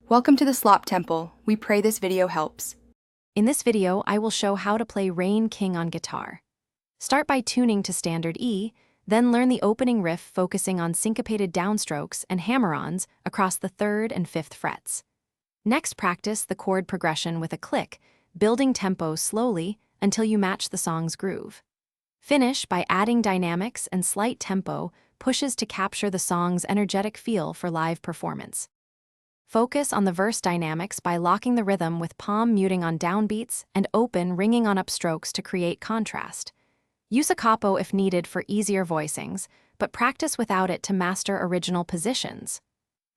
Welcome to the Slop Temple. We pray this video helps. In this video, I will show how to play Rain King on guitar. Start by tuning to standard E, then learn the opening riff focusing on syncopated downstrokes and hammer-ons across the 3rd and 5th frets. Next, practice the chord progression with a click, building tempo slowly until you match the song's groove. Finish by adding dynamics and slight tempo pushes to capture the song's energetic feel for live performance. Focus on the verse dynamics by locking the rhythm with palm muting on downbeats and open ringing on upstrokes to create contrast. Use a capo if needed for easier voicings, but practice without it to master original positions.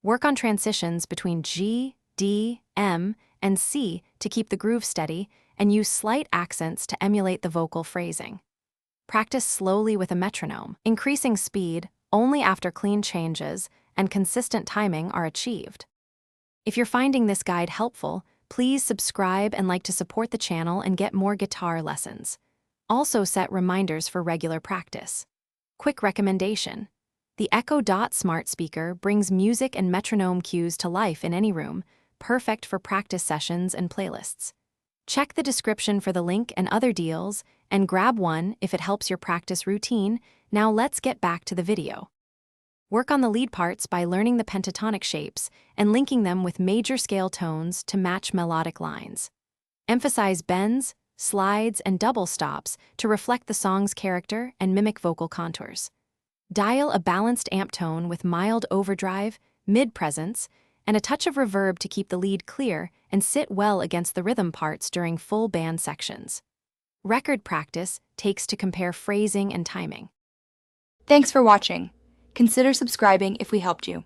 Work on transitions between G, D, M, and C to keep the groove steady, and use slight accents to emulate the vocal phrasing. Practice slowly with a metronome, increasing speed only after clean changes and consistent timing are achieved. If you're finding this guide helpful, please subscribe and like to support the channel and get more guitar lessons. Also set reminders for regular practice. Quick recommendation: the Echo Dot smart speaker brings music and metronome cues to life in any room, perfect for practice sessions and playlists. Check the description for the link and other deals, and grab one if it helps your practice routine. Now let's get back to the video. Work on the lead parts by learning the pentatonic shapes and linking them with major scale tones to match melodic lines. Emphasize bends, slides, and double stops to reflect the song's character and mimic vocal contours. Dial a balanced amp tone with mild overdrive, mid-presence, and a touch of reverb to keep the lead clear and sit well against the rhythm parts during full band sections. Record practice takes to compare phrasing and timing. Thanks for watching. Consider subscribing if we helped you.